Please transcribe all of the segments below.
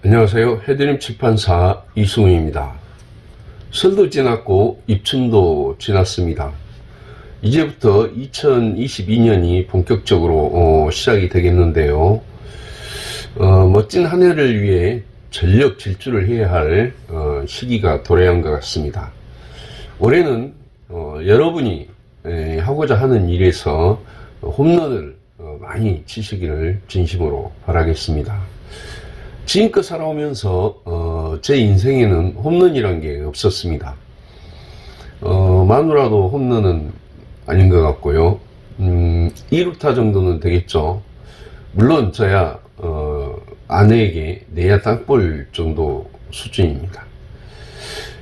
안녕하세요. 해드림 출판사 이승우입니다. 설도 지났고 입춘도 지났습니다. 이제부터 2022년이 본격적으로 시작이 되겠는데요. 멋진 한 해를 위해 전력 질주를 해야 할 시기가 도래한 것 같습니다. 올해는 여러분이 하고자 하는 일에서 홈런을 많이 치시기를 진심으로 바라겠습니다. 지금껏 살아오면서 제 인생에는 홈런이란 게 없었습니다. 마누라도 홈런은 아닌 것 같고요. 2루타 정도는 되겠죠. 물론 저야 아내에게 내야 땅볼 정도 수준입니다.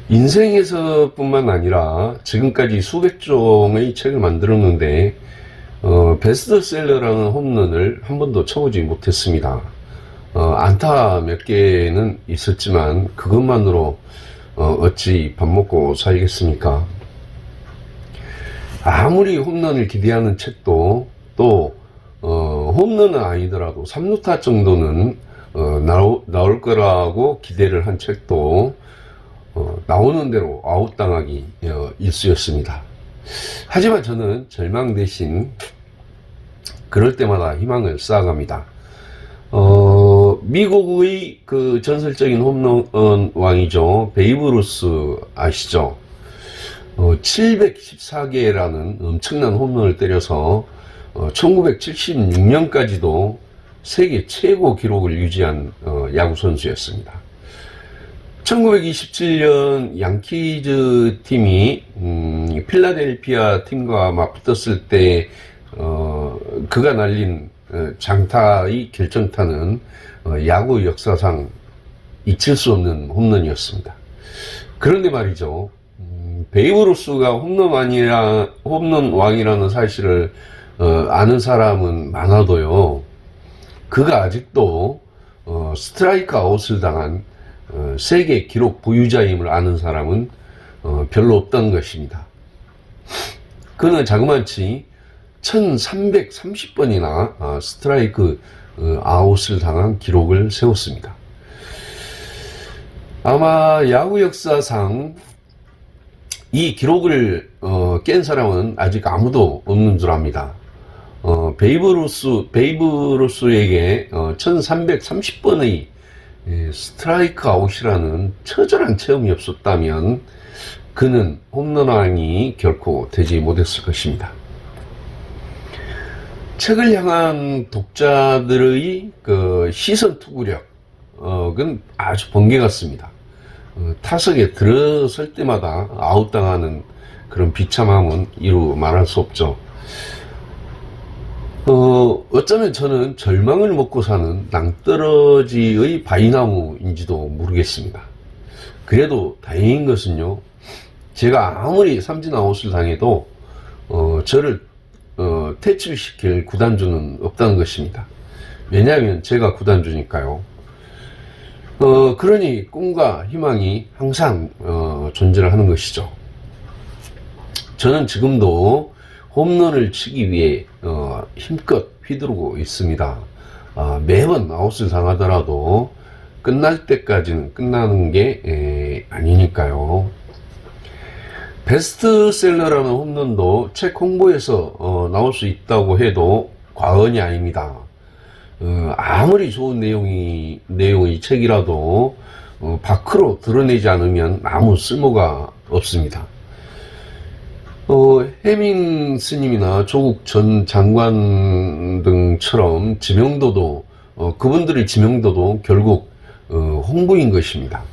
인생에서 뿐만 아니라 지금까지 수백 종의 책을 만들었는데 베스트셀러라는 홈런을 한 번도 쳐보지 못했습니다. 안타 몇 개는 있었지만 그것만으로 어찌 밥 먹고 살겠습니까? 아무리 홈런을 기대하는 책도 또 홈런은 아니더라도 3루타 정도는 나올 거라고 기대를 한 책도 나오는 대로 아웃당하기 일쑤였습니다. 하지만 저는 절망 대신 그럴 때마다 희망을 쌓아갑니다. 미국의 그 전설적인 홈런 왕이죠. 베이브 루스 아시죠? 714개라는 엄청난 홈런을 때려서 1976년까지도 세계 최고 기록을 유지한 야구 선수였습니다. 1927년 양키즈 팀이 필라델피아 팀과 맞붙었을 때 그가 날린 장타의 결정타는 야구 역사상 잊힐 수 없는 홈런이었습니다. 그런데 말이죠, 베이브 루스가 홈런 왕이라는 사실을 아는 사람은 많아도요, 그가 아직도 스트라이크 아웃을 당한 세계 기록 보유자임을 아는 사람은 별로 없다는 것입니다. 그는 자그마치 1330번이나 스트라이크 아웃을 당한 기록을 세웠습니다. 아마 야구 역사상 이 기록을 깬 사람은 아직 아무도 없는 줄 압니다. 베이브 루스에게 1330번의 스트라이크 아웃이라는 처절한 체험이 없었다면 그는 홈런왕이 결코 되지 못했을 것입니다. 책을 향한 독자들의 그 시선 투구력은 아주 번개 같습니다. 타석에 들어설 때마다 아웃당하는 그런 비참함은 이루 말할 수 없죠. 어쩌면 저는 절망을 먹고 사는 낭떠러지의 바위나무인지도 모르겠습니다. 그래도 다행인 것은요, 제가 아무리 삼진 아웃을 당해도 저를 퇴출시킬 구단주는 없다는 것입니다. 왜냐하면 제가 구단주니까요. 그러니 꿈과 희망이 항상 존재를 하는 것이죠. 저는 지금도 홈런을 치기 위해 힘껏 휘두르고 있습니다. 매번 아웃을 당하더라도 끝날 때까지는 끝나는 게 아니니까요. 베스트셀러라는 홈런도 책 홍보에서 나올 수 있다고 해도 과언이 아닙니다. 아무리 좋은 내용의 책이라도 밖으로 드러내지 않으면 아무 쓸모가 없습니다. 해민 스님이나 조국 전 장관 등처럼 지명도도 그분들의 지명도도 결국 홍보인 것입니다.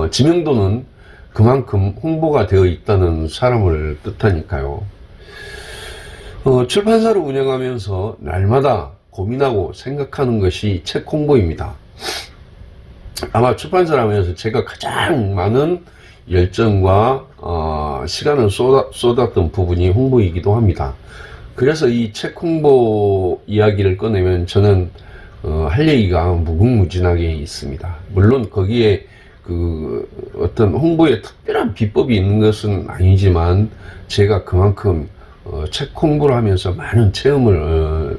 지명도는 그만큼 홍보가 되어 있다는 사람을 뜻하니까요. 출판사를 운영하면서 날마다 고민하고 생각하는 것이 책 홍보입니다. 아마 출판사를 하면서 제가 가장 많은 열정과 시간을 쏟았던 부분이 홍보이기도 합니다. 그래서 이 책 홍보 이야기를 꺼내면 저는 할 얘기가 무궁무진하게 있습니다. 물론 거기에 그 어떤 홍보에 특별한 비법이 있는 것은 아니지만 제가 그만큼 책 홍보를 하면서 많은 체험을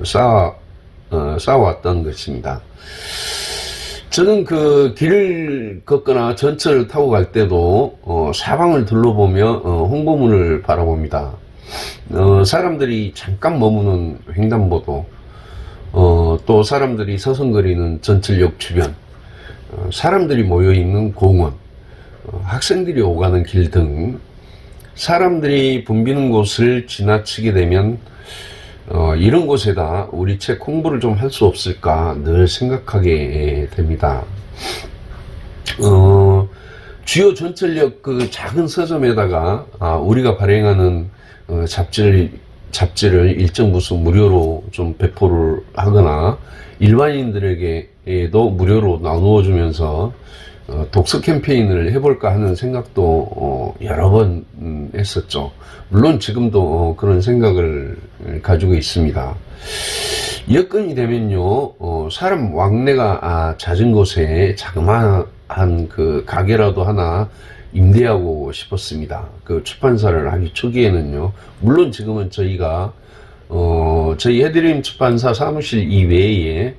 쌓아왔던 것입니다. 저는 그 길을 걷거나 전철을 타고 갈 때도 사방을 둘러보며 홍보문을 바라봅니다. 사람들이 잠깐 머무는 횡단보도, 또 사람들이 서성거리는 전철역 주변, 사람들이 모여있는 공원, 학생들이 오가는 길 등 사람들이 붐비는 곳을 지나치게 되면 이런 곳에다 우리 책 홍보를 좀 할 수 없을까 늘 생각하게 됩니다. 주요 전철역 그 작은 서점에다가 우리가 발행하는 잡지를 일정 부수 무료로 좀 배포를 하거나 일반인들에게도 무료로 나누어 주면서 독서 캠페인을 해볼까 하는 생각도 여러 번 했었죠. 물론 지금도 그런 생각을 가지고 있습니다. 여건이 되면요, 사람 왕래가 잦은 곳에 자그마한 그 가게라도 하나 임대하고 싶었습니다. 그 출판사를 하기 초기에는요. 물론 지금은 저희가 저희 해드림 출판사 사무실 이외에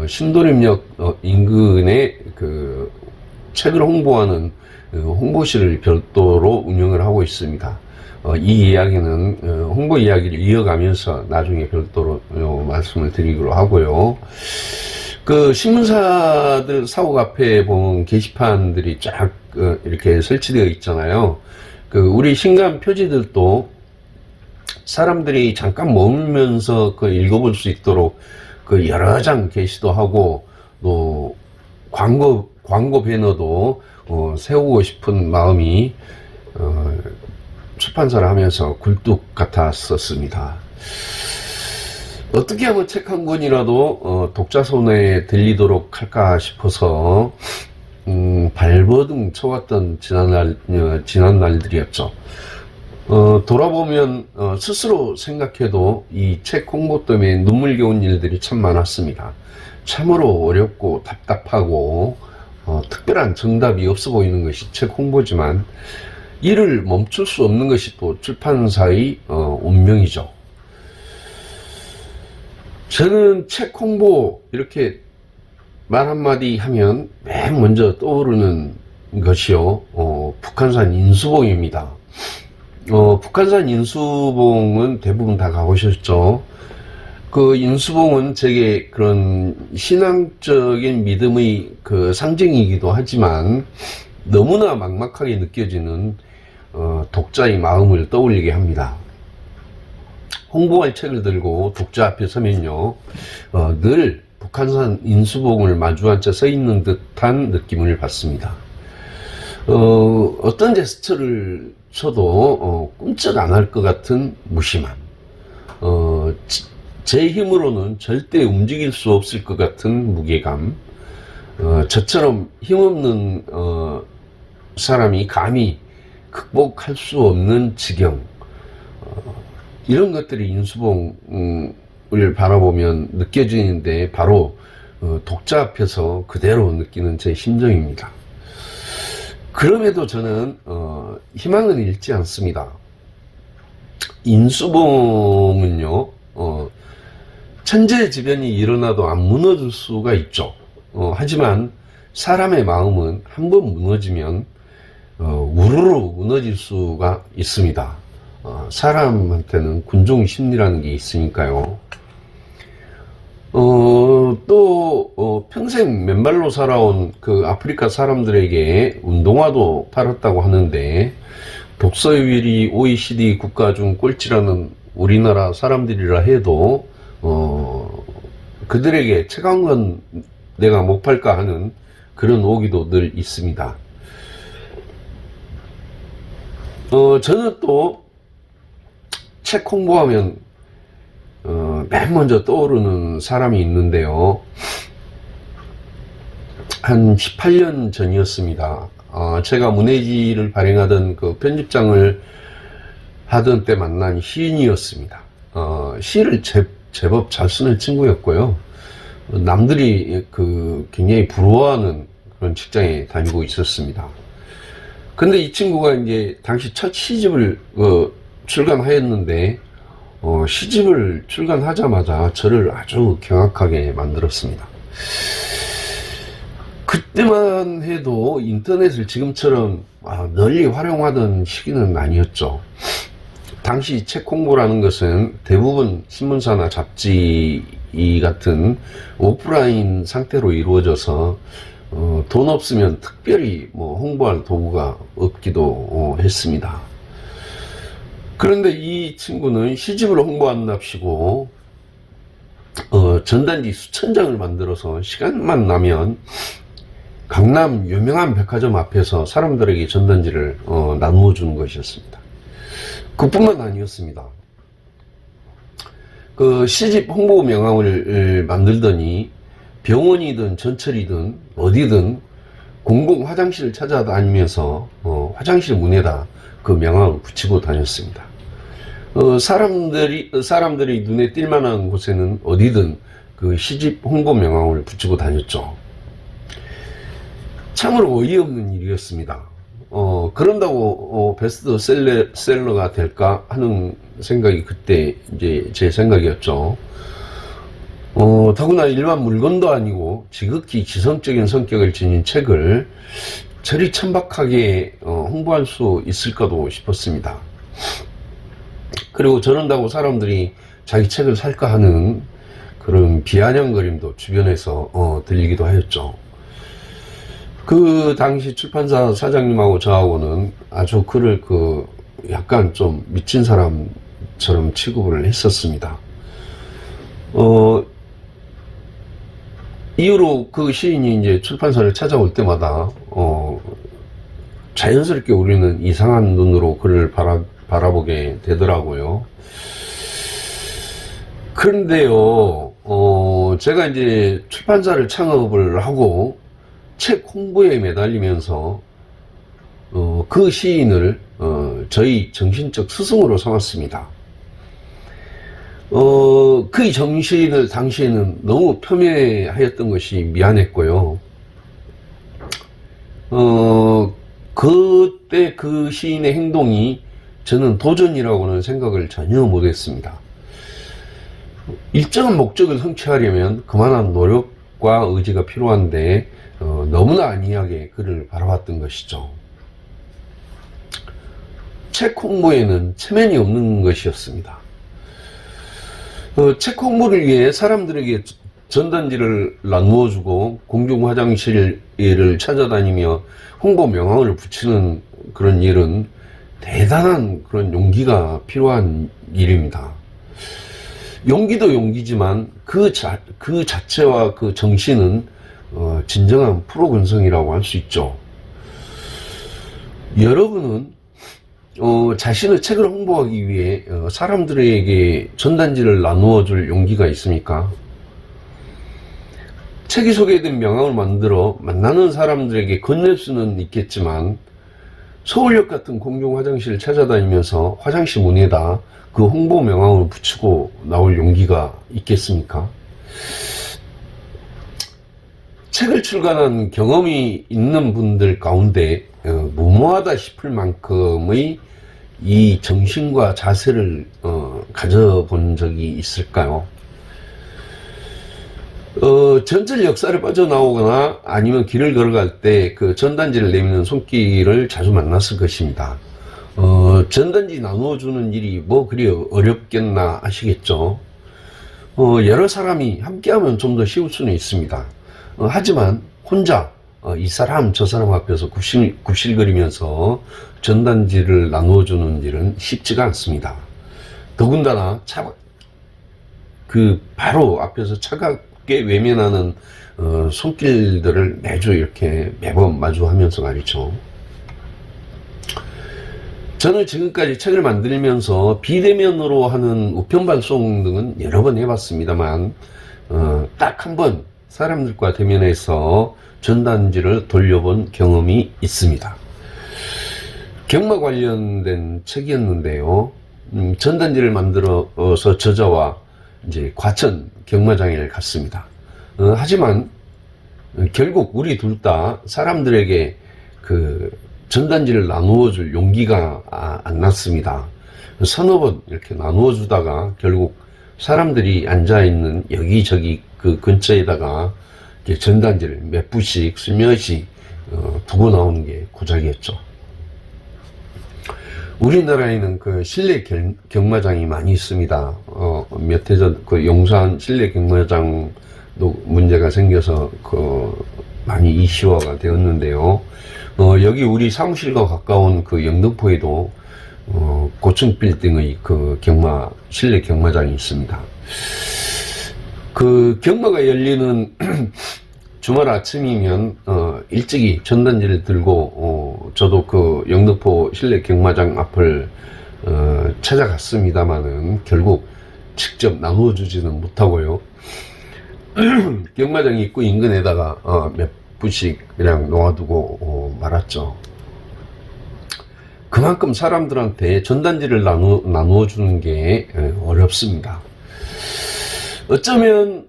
신도림역 인근에 그 책을 홍보하는 홍보실을 별도로 운영을 하고 있습니다. 이 이야기는 홍보 이야기를 이어가면서 나중에 별도로 말씀을 드리기로 하고요. 그 신문사들 사옥 앞에 보면 게시판들이 쫙 이렇게 설치되어 있잖아요. 그 우리 신간 표지들도 사람들이 잠깐 머물면서 그 읽어볼 수 있도록 그 여러 장 게시도 하고 또 광고 배너도 세우고 싶은 마음이 출판사를 하면서 굴뚝 같았었습니다. 어떻게 하면 책 한 권이라도 독자 손에 들리도록 할까 싶어서 발버둥 쳐왔던 지난 날들이었죠. 돌아보면 스스로 생각해도 이 책 홍보 때문에 눈물겨운 일들이 참 많았습니다. 참으로 어렵고 답답하고 특별한 정답이 없어 보이는 것이 책 홍보지만 이를 멈출 수 없는 것이 또 출판사의 운명이죠. 저는 책 홍보 이렇게 말 한마디 하면 맨 먼저 떠오르는 것이요, 북한산 인수봉입니다. 북한산 인수봉은 대부분 다 가보셨죠. 그 인수봉은 제게 그런 신앙적인 믿음의 그 상징이기도 하지만 너무나 막막하게 느껴지는 독자의 마음을 떠올리게 합니다. 홍보할 책을 들고 독자 앞에 서면요, 늘 북한산 인수봉을 마주한 채 서 있는 듯한 느낌을 받습니다. 어떤 제스처를 쳐도 꿈쩍 안 할 것 같은 무심함, 제 힘으로는 절대 움직일 수 없을 것 같은 무게감, 저처럼 힘없는 사람이 감히 극복할 수 없는 지경, 이런 것들이 인수봉을 바라보면 느껴지는데 바로 독자 앞에서 그대로 느끼는 제 심정입니다. 그럼에도 저는 희망은 잃지 않습니다. 인수봉은요, 천재지변이 일어나도 안 무너질 수가 있죠. 하지만 사람의 마음은 한번 무너지면 우르르 무너질 수가 있습니다. 사람한테는 군중 심리라는 게 있으니까요. 또 평생 맨발로 살아온 그 아프리카 사람들에게 운동화도 팔았다고 하는데, 독서율이 OECD 국가 중 꼴찌라는 우리나라 사람들이라 해도 그들에게 책 한 권 내가 못 팔까 하는 그런 오기도 늘 있습니다. 저는 또 책 홍보하면 맨 먼저 떠오르는 사람이 있는데요. 한 18년 전이었습니다. 제가 문해지를 발행하던 그 편집장을 하던 때 만난 시인이었습니다. 시를 제법 잘 쓰는 친구였고요. 남들이 굉장히 부러워하는 그런 직장에 다니고 있었습니다. 근데 이 친구가 이제 당시 첫 시집을 출간하였는데, 시집을 출간하자마자 저를 아주 경악하게 만들었습니다. 그때만 해도 인터넷을 지금처럼 널리 활용하던 시기는 아니었죠. 당시 책 홍보라는 것은 대부분 신문사나 잡지 같은 오프라인 상태로 이루어져서 돈 없으면 특별히 뭐 홍보할 도구가 없기도 했습니다. 그런데 이 친구는 시집을 홍보한답시고 전단지 수천 장을 만들어서 시간만 나면 강남 유명한 백화점 앞에서 사람들에게 전단지를 나누어 주는 것이었습니다. 그뿐만 아니었습니다. 그 시집 홍보 명함을 만들더니 병원이든 전철이든 어디든 공공 화장실을 찾아다니면서 화장실 문에다 그 명함을 붙이고 다녔습니다. 사람들이 눈에 띌 만한 곳에는 어디든 그 시집 홍보 명함을 붙이고 다녔죠. 참으로 어이없는 일이었습니다. 그런다고 베스트셀러가 될까 하는 생각이 그때 이제 제 생각이었죠. 더구나 일반 물건도 아니고 지극히 지성적인 성격을 지닌 책을 저리 천박하게 홍보할 수 있을까도 싶었습니다. 그리고 저런다고 사람들이 자기 책을 살까 하는 그런 비아냥거림도 주변에서 들리기도 하였죠. 그 당시 출판사 사장님하고 저하고는 아주 그를 약간 좀 미친 사람처럼 취급을 했었습니다. 이후로 그 시인이 이제 출판사를 찾아올 때마다 자연스럽게 우리는 이상한 눈으로 그를 바라보게 되더라고요. 그런데요, 제가 이제 출판사를 창업을 하고 책 홍보에 매달리면서 그 시인을 저희 정신적 스승으로 삼았습니다. 그 정신을 당시에는 너무 폄훼하였던 것이 미안했고요. 그때 그 시인의 행동이 저는 도전이라고는 생각을 전혀 못했습니다. 일정한 목적을 성취하려면 그만한 노력과 의지가 필요한데 너무나 안이하게 그를 바라봤던 것이죠. 책 홍보에는 체면이 없는 것이었습니다. 책 홍보를 위해 사람들에게 전단지를 나누어주고 공중 화장실을 찾아다니며 홍보 명함을 붙이는 그런 일은 대단한 그런 용기가 필요한 일입니다. 용기도 용기지만 그 자체와 그 정신은 진정한 프로 근성이라고 할 수 있죠. 여러분은 자신의 책을 홍보하기 위해 사람들에게 전단지를 나누어 줄 용기가 있습니까? 책이 소개된 명함을 만들어 만나는 사람들에게 건넬 수는 있겠지만 서울역 같은 공중 화장실을 찾아다니면서 화장실 문에다 그 홍보 명함을 붙이고 나올 용기가 있겠습니까? 책을 출간한 경험이 있는 분들 가운데 무모하다 싶을 만큼의 이 정신과 자세를 가져본 적이 있을까요? 전철 역사를 빠져나오거나 아니면 길을 걸어갈 때 그 전단지를 내미는 손길을 자주 만났을 것입니다. 전단지 나누어주는 일이 뭐 그리 어렵겠나 하시겠죠. 여러 사람이 함께하면 좀 더 쉬울 수는 있습니다. 하지만 혼자 이 사람 저 사람 앞에서 굽실거리면서 전단지를 나누어주는 일은 쉽지가 않습니다. 더군다나 바로 앞에서 차갑게 외면하는 손길들을 매번 마주하면서 말이죠. 저는 지금까지 책을 만들면서 비대면으로 하는 우편발송 등은 여러 번 해봤습니다만 딱 한 번 사람들과 대면해서 전단지를 돌려본 경험이 있습니다. 경마 관련된 책이었는데요. 전단지를 만들어서 저자와 이제 과천 경마장에 갔습니다. 하지만 결국 우리 둘 다 사람들에게 그 전단지를 나누어 줄 용기가 안 났습니다. 서너 번 이렇게 나누어 주다가 결국 사람들이 앉아있는 여기저기 그 근처에다가 이렇게 전단지를 몇 부씩 슬며시 두고 나오는 게 고작이었죠. 우리나라에는 그 실내 경마장이 많이 있습니다. 몇 해 전 그 용산 실내 경마장도 문제가 생겨서 많이 이슈화가 되었는데요. 여기 우리 사무실과 가까운 그 영등포에도 고층 빌딩의 그 실내 경마장이 있습니다. 그 경마가 열리는 주말 아침이면 일찍이 전단지를 들고 저도 그 영등포 실내 경마장 앞을 찾아갔습니다만은 결국 직접 나눠주지는 못하고요. 경마장 입구 인근에다가 몇 부씩 그냥 놓아두고 말았죠. 그만큼 사람들한테 전단지를 나누어 주는 게 어렵습니다. 어쩌면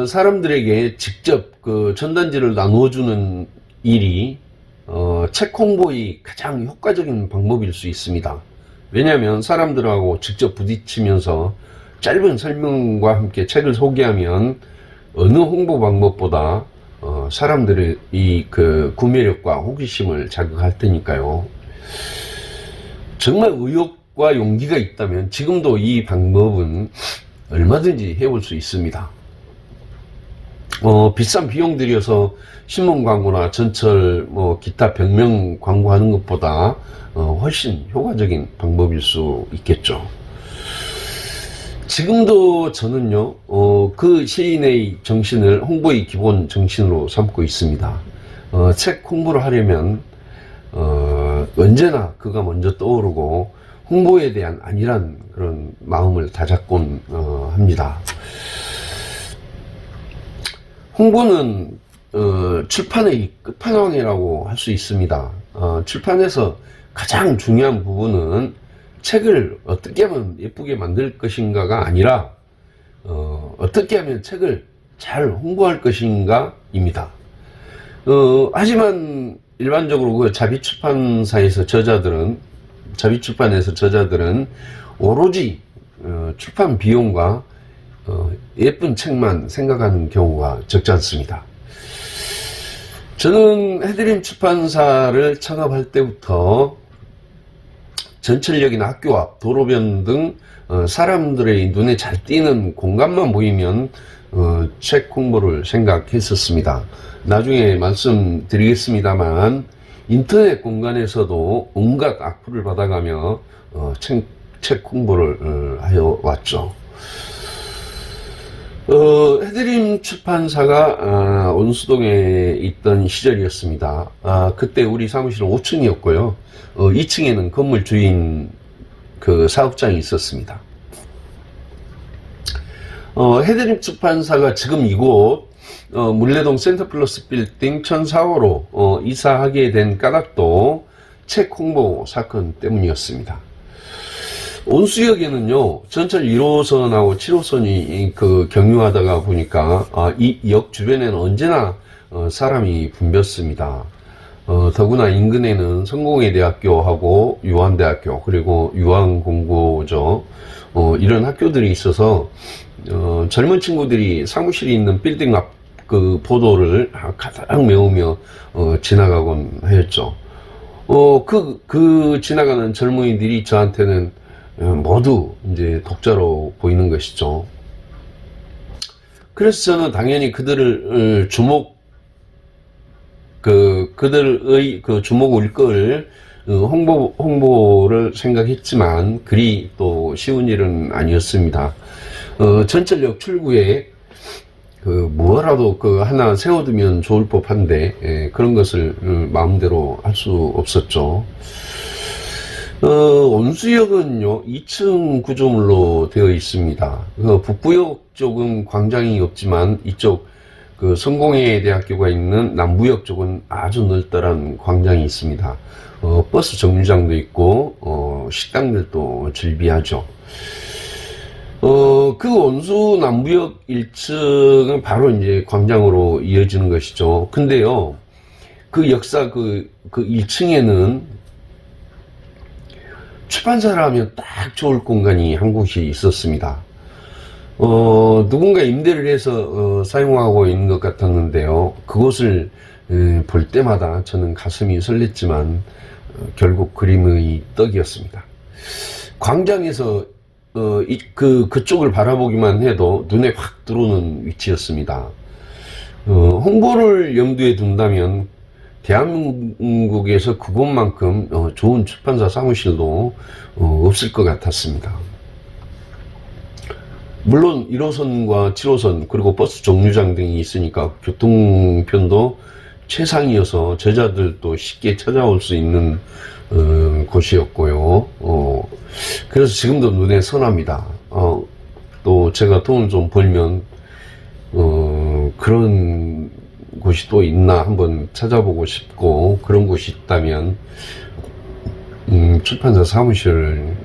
사람들에게 직접 그 전단지를 나누어 주는 일이 책 홍보의 가장 효과적인 방법일 수 있습니다. 왜냐하면 사람들하고 직접 부딪히면서 짧은 설명과 함께 책을 소개하면 어느 홍보 방법보다 사람들의 그 구매력과 호기심을 자극할 테니까요. 정말 의욕과 용기가 있다면 지금도 이 방법은 얼마든지 해볼 수 있습니다. 비싼 비용 들여서 신문 광고나 전철 기타 벽면 광고하는 것보다 훨씬 효과적인 방법일 수 있겠죠. 지금도 저는요 그 시인의 정신을 홍보의 기본 정신으로 삼고 있습니다. 책 홍보를 하려면 언제나 그가 먼저 떠오르고 홍보에 대한 안일한 그런 마음을 다잡곤 합니다. 홍보는 출판의 끝판왕이라고 할 수 있습니다. 출판에서 가장 중요한 부분은 책을 어떻게 하면 예쁘게 만들 것인가가 아니라 어떻게 하면 책을 잘 홍보할 것인가 입니다. 하지만 일반적으로 그 자비출판에서 저자들은 오로지 출판 비용과 예쁜 책만 생각하는 경우가 적지 않습니다. 저는 해드림 출판사를 창업할 때부터 전철역이나 학교 앞, 도로변 등 사람들의 눈에 잘 띄는 공간만 보이면 책 홍보를 생각했었습니다. 나중에 말씀드리겠습니다만 인터넷 공간에서도 온갖 악플을 받아가며 책 홍보를 하여 왔죠. 해드림 출판사가 온수동에 있던 시절이었습니다. 그때 우리 사무실은 5층이었고요. 2층에는 건물 주인 그 사업장이 있었습니다. 해드림 출판사가 지금 이곳 물레동 센터플러스 빌딩 1004호로 이사하게 된 까닭도 책 홍보 사건 때문이었습니다. 온수역에는요 전철 1호선하고 7호선이 그 경유하다가 보니까 이 역 주변에는 언제나 사람이 붐볐습니다. 더구나 인근에는 성공회대학교하고 유한대학교 그리고 유한공고죠. 이런 학교들이 있어서 젊은 친구들이 사무실이 있는 빌딩 앞 그 보도를 가득 메우며 지나가곤 하였죠. 그 지나가는 젊은이들이 저한테는 모두 이제 독자로 보이는 것이죠. 그래서 저는 당연히 그들의 그 주목을 끌 홍보를 생각했지만 그리 또 쉬운 일은 아니었습니다. 전철역 출구에 뭐라도 하나 세워두면 좋을 법한데 그런 것을 마음대로 할 수 없었죠. 온수역은요 2층 구조물로 되어 있습니다. 북부역 쪽은 광장이 없지만 이쪽 성공회대학교가 있는 남부역 쪽은 아주 널널한 광장이 있습니다. 버스 정류장도 있고 식당들도 즐비하죠. 그 온수 남부역 1층은 바로 이제 광장으로 이어지는 것이죠. 근데요 그 역사 그 1층에는 출판사를 하면 딱 좋을 공간이 한 곳이 있었습니다. 누군가 임대를 해서 사용하고 있는 것 같았는데요. 그곳을 볼 때마다 저는 가슴이 설렜지만 결국 그림의 떡이었습니다. 광장에서 그쪽을 바라보기만 해도 눈에 확 들어오는 위치였습니다. 홍보를 염두에 둔다면 대한민국에서 그곳만큼 좋은 출판사 사무실도 없을 것 같았습니다. 물론 1호선과 7호선 그리고 버스 정류장 등이 있으니까 교통편도 최상이어서 저자들도 쉽게 찾아올 수 있는 곳이었고요. 그래서 지금도 눈에 선합니다. 또 제가 돈을 좀 벌면 그런 곳이 또 있나 한번 찾아보고 싶고, 그런 곳이 있다면 출판사 사무실을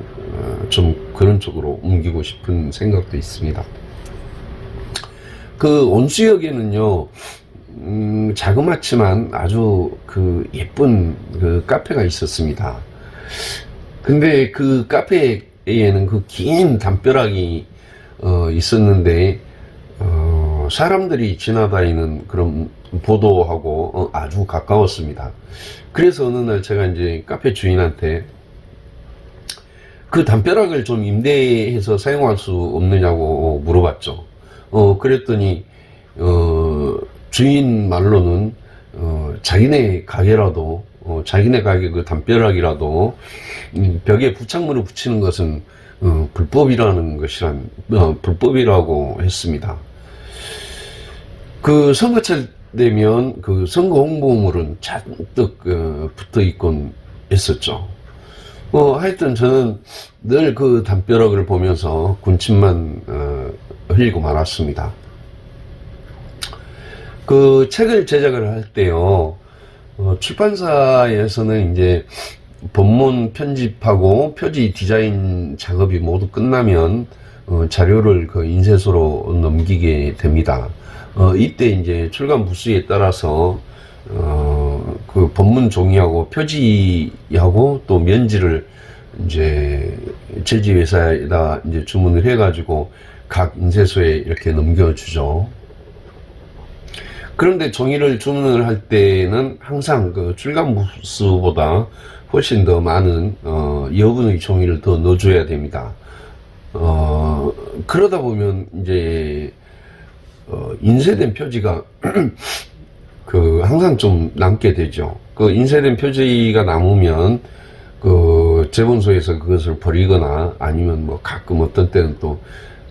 좀 그런 쪽으로 옮기고 싶은 생각도 있습니다. 그 온수역에는요, 자그맣지만 아주 그 예쁜 그 카페가 있었습니다. 근데 그 카페에는 그 긴 담벼락이 있었는데 사람들이 지나다니는 그런 보도하고 아주 가까웠습니다. 그래서 어느 날 제가 이제 카페 주인한테 그 담벼락을 좀 임대해서 사용할 수 없느냐고 물어봤죠. 그랬더니 주인 말로는 자기네 가게라도 자기네 가게 그 담벼락이라도 벽에 부착물을 붙이는 것은 불법이라고 했습니다. 그 선거철 되면 그 선거 홍보물은 잔뜩 붙어 있곤 했었죠. 하여튼 저는 늘 그 담벼락을 보면서 군침만 흘리고 말았습니다. 그 책을 제작을 할 때요, 출판사에서는 이제 본문 편집하고 표지 디자인 작업이 모두 끝나면 자료를 그 인쇄소로 넘기게 됩니다. 이때 이제 출간 부수에 따라서 그 본문 종이하고 표지하고 또 면지를 이제 제지 회사에다 이제 주문을 해가지고 각 인쇄소에 이렇게 넘겨주죠. 그런데 종이를 주문을 할 때는 항상 그 출간 부수보다 훨씬 더 많은 여분의 종이를 더 넣어줘야 됩니다. 그러다 보면 이제 인쇄된 표지가 항상 좀 남게 되죠. 그 인쇄된 표지가 남으면 그 제본소에서 그것을 버리거나 아니면 뭐 가끔 어떤 때는 또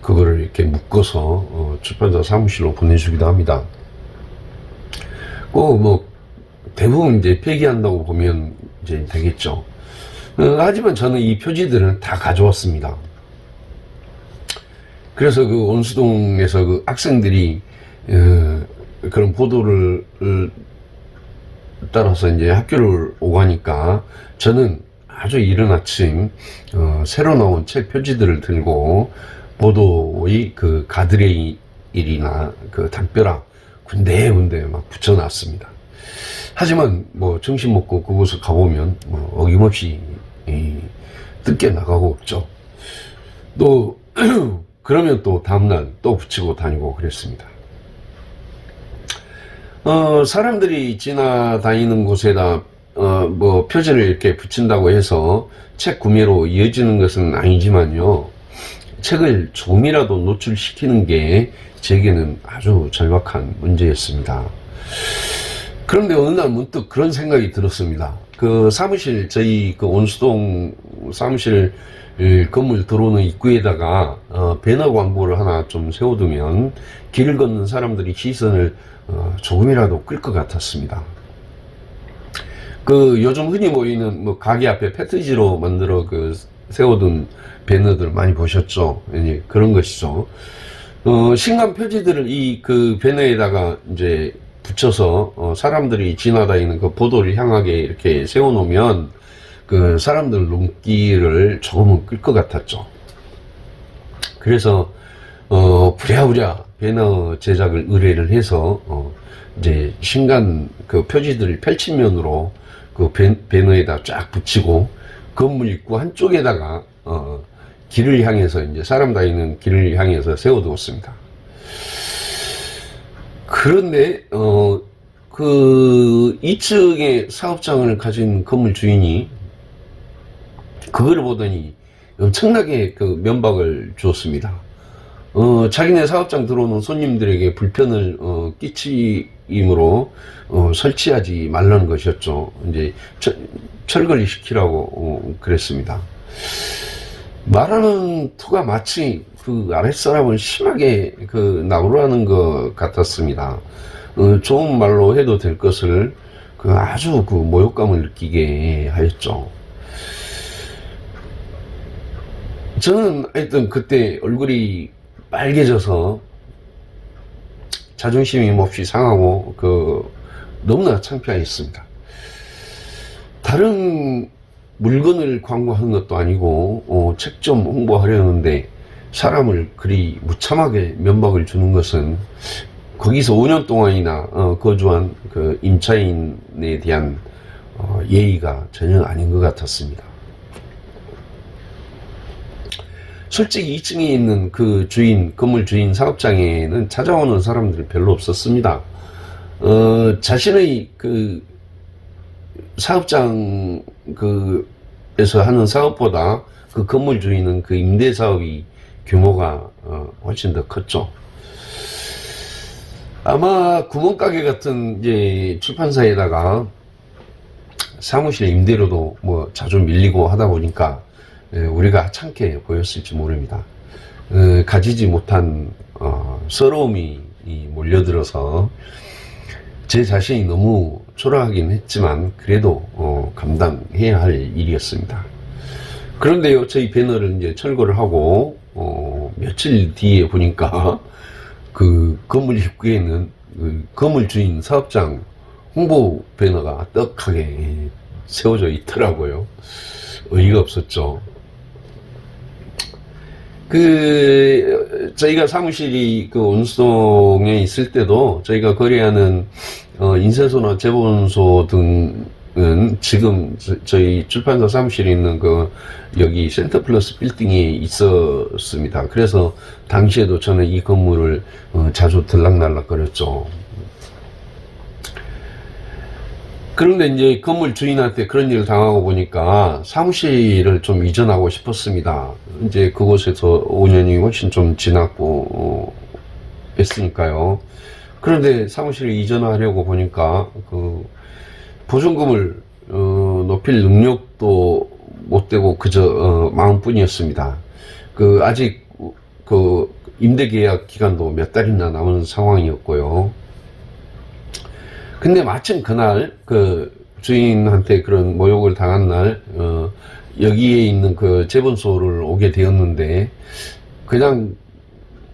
그거를 이렇게 묶어서 출판사 사무실로 보내주기도 합니다. 꼭 뭐 대부분 이제 폐기한다고 보면 이제 되겠죠. 하지만 저는 이 표지들은 다 가져왔습니다. 그래서 그 온수동에서 그 학생들이 그런 보도를 따라서 이제 학교를 오가니까 저는 아주 이른 아침 새로 나온 책 표지들을 들고 보도의 그 가드레일이나 그 담벼락 군데군데 막 붙여놨습니다. 하지만 뭐 정신 먹고 그곳을 가보면 뭐 어김없이 뜯겨 나가고 없죠. 또 그러면 또 다음날 또 붙이고 다니고 그랬습니다. 사람들이 지나다니는 곳에다 뭐 표지를 이렇게 붙인다고 해서 책 구매로 이어지는 것은 아니지만요, 책을 조금이라도 노출시키는 게 제게는 아주 절박한 문제였습니다. 그런데 어느 날 문득 그런 생각이 들었습니다. 그 사무실, 저희 그 온수동 사무실 건물 들어오는 입구에다가 배너 광고를 하나 좀 세워두면 길을 걷는 사람들이 시선을 조금이라도 끌 것 같았습니다. 그 요즘 흔히 보이는 뭐 가게 앞에 패티지로 만들어 그 세워둔 배너들 많이 보셨죠? 그런 것이죠. 신간 표지들을 그 배너에다가 이제 붙여서 사람들이 지나다니는 그 보도를 향하게 이렇게 세워놓으면 그 사람들 눈길을 조금은 끌 것 같았죠. 그래서 부랴부랴 배너 제작을 의뢰를 해서 이제 신간 그 표지들을 펼침면으로 그 배너에다 쫙 붙이고 건물 입구 한쪽에다가 길을 향해서 이제 사람 다니는 길을 향해서 세워두었습니다. 그런데 그 2층의 사업장을 가진 건물 주인이 그걸 보더니 엄청나게 그 면박을 주었습니다. 자기네 사업장 들어오는 손님들에게 불편을 끼치므로 설치하지 말라는 것이었죠. 이제 철거를 시키라고 그랬습니다. 말하는 투가 마치 그 아랫사람을 심하게 그 나무라는 것 같았습니다. 좋은 말로 해도 될 것을 그 아주 그 모욕감을 느끼게 하였죠. 저는 하여튼 그때 얼굴이 빨개져서 자존심이 몹시 상하고 너무나 창피하였습니다. 다른 물건을 광고하는 것도 아니고 책 좀 홍보하려는데 사람을 그리 무참하게 면박을 주는 것은 거기서 5년 동안이나 거주한 그 임차인에 대한 예의가 전혀 아닌 것 같았습니다. 솔직히 2층에 있는 그 건물 주인 사업장에는 찾아오는 사람들이 별로 없었습니다. 자신의 그 사업장 에서 하는 사업보다 그 건물 주인은 그 임대 사업이 규모가 훨씬 더 컸죠. 아마 구멍가게 같은 이제 출판사에다가 사무실 임대료도 뭐 자주 밀리고 하다 보니까 우리가 하찮게 보였을지 모릅니다. 가지지 못한 서러움이 몰려들어서 제 자신이 너무 초라하긴 했지만 그래도 감당해야 할 일이었습니다. 그런데요, 저희 배너를 이제 철거를 하고 며칠 뒤에 보니까 그 건물 입구에는 그 건물 주인 사업장 홍보 배너가 떡하게 세워져 있더라고요. 어이가 없었죠. 저희가 사무실이 그 온수동에 있을 때도 저희가 거래하는 인쇄소나 재본소 등은 지금 저희 출판사 사무실에 있는 여기 센터플러스 빌딩에 있었습니다. 그래서 당시에도 저는 이 건물을 자주 들락날락 거렸죠. 그런데 이제 건물 주인한테 그런 일을 당하고 보니까 사무실을 좀 이전하고 싶었습니다. 이제 그곳에서 5년이 훨씬 좀 지났고 했으니까요. 그런데 사무실을 이전하려고 보니까 그 보증금을 높일 능력도 못 되고 그저 마음뿐이었습니다. 아직 임대 계약 기간도 몇 달이나 남은 상황이었고요. 근데 마침 그날 주인한테 그런 모욕을 당한 날 여기에 있는 그 재본소를 오게 되었는데 그냥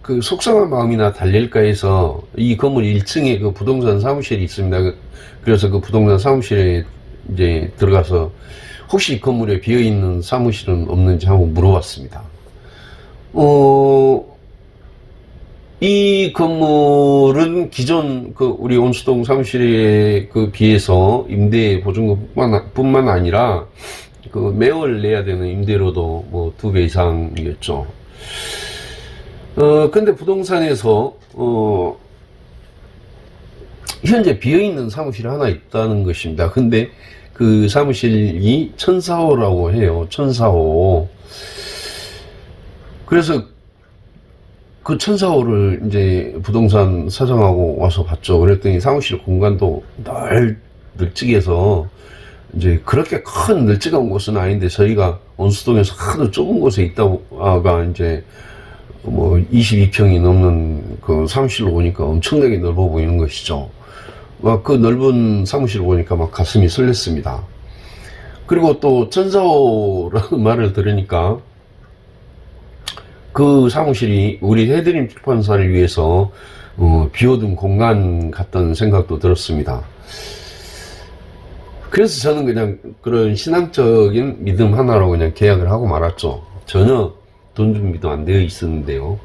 그 속상한 마음이나 달랠까 해서 이 건물 1층에 그 부동산 사무실이 있습니다. 그래서 그 부동산 사무실에 이제 들어가서 혹시 이 건물에 비어있는 사무실은 없는지 한번 물어봤습니다. 이 건물은 기존 우리 온수동 사무실에 비해서 임대 보증금뿐만 아니라 매월 내야 되는 임대료도 뭐 2배 이상이었죠. 근데 부동산에서 현재 비어있는 사무실이 하나 있다는 것입니다. 근데 그 사무실이 1004호라고 해요. 1004호. 그래서 그 1004호를 이제 부동산 사장하고 와서 봤죠. 그랬더니 사무실 공간도 널찍해서 이제 그렇게 큰 널찍한 곳은 아닌데 저희가 온수동에서 하도 좁은 곳에 있다가 이제 뭐 22평이 넘는 그 사무실로 보니까 엄청나게 넓어 보이는 것이죠. 막 그 넓은 사무실을 보니까 막 가슴이 설렜습니다. 그리고 또 1004호라는 말을 들으니까 그 사무실이 우리 해드림 출판사를 위해서 비워둔 공간 같다는 생각도 들었습니다. 그래서 저는 그냥 그런 신앙적인 믿음 하나로 그냥 계약을 하고 말았죠. 전혀 돈 준비도 안 되어 있었는데요.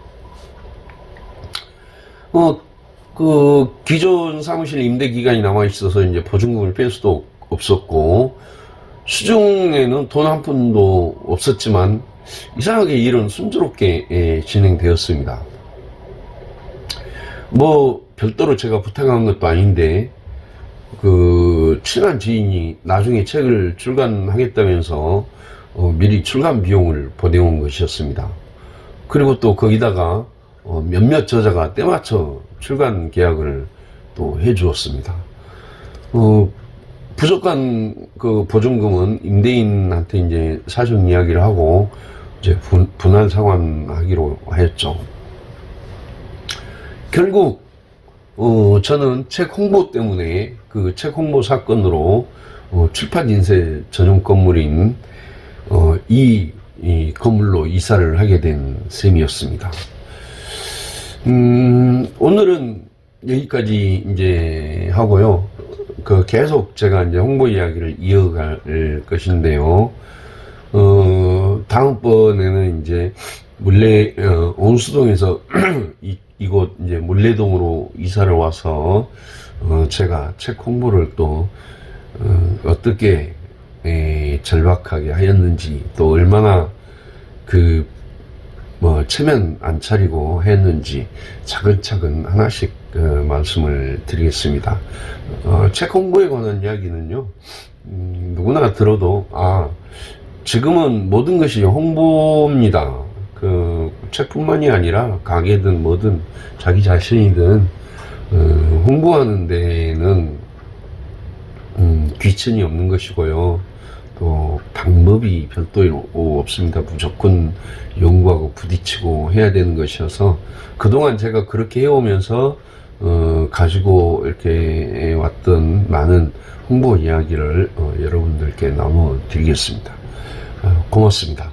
기존 사무실 임대 기간이 남아 있어서 이제 보증금을 뺄 수도 없었고, 수중에는 돈 한 푼도 없었지만, 이상하게 일은 순조롭게 진행되었습니다. 뭐 별도로 제가 부탁한 것도 아닌데 그 친한 지인이 나중에 책을 출간하겠다면서 미리 출간 비용을 보내온 것이었습니다. 그리고 또 거기다가 몇몇 저자가 때맞춰 출간 계약을 또 해주었습니다. 부족한 그 보증금은 임대인한테 이제 사정 이야기를 하고 이제 분할 상환하기로 하였죠. 결국 저는 책 홍보 때문에 그 책 홍보 사건으로 출판 인쇄 전용 건물인 이 건물로 이사를 하게 된 셈이었습니다. 오늘은 여기까지 이제 하고요. 계속 제가 이제 홍보 이야기를 이어갈 것인데요. 다음번에는 이제 온수동에서 이곳 이제 물레동으로 이사를 와서 제가 책 홍보를 또 어떻게 절박하게 하였는지, 또 얼마나 체면 안 차리고 했는지 차근차근 하나씩 말씀을 드리겠습니다. 책 홍보에 관한 이야기는요, 누구나 들어도 지금은 모든 것이 홍보입니다. 책뿐만이 아니라 가게든 뭐든 자기 자신이든 홍보하는 데는 귀천이 없는 것이고요. 또 방법이 별도 없습니다. 무조건 연구하고 부딪히고 해야 되는 것이어서 그동안 제가 그렇게 해오면서 가지고 이렇게 왔던 많은 홍보 이야기를 여러분들께 나눠 드리겠습니다. 고맙습니다.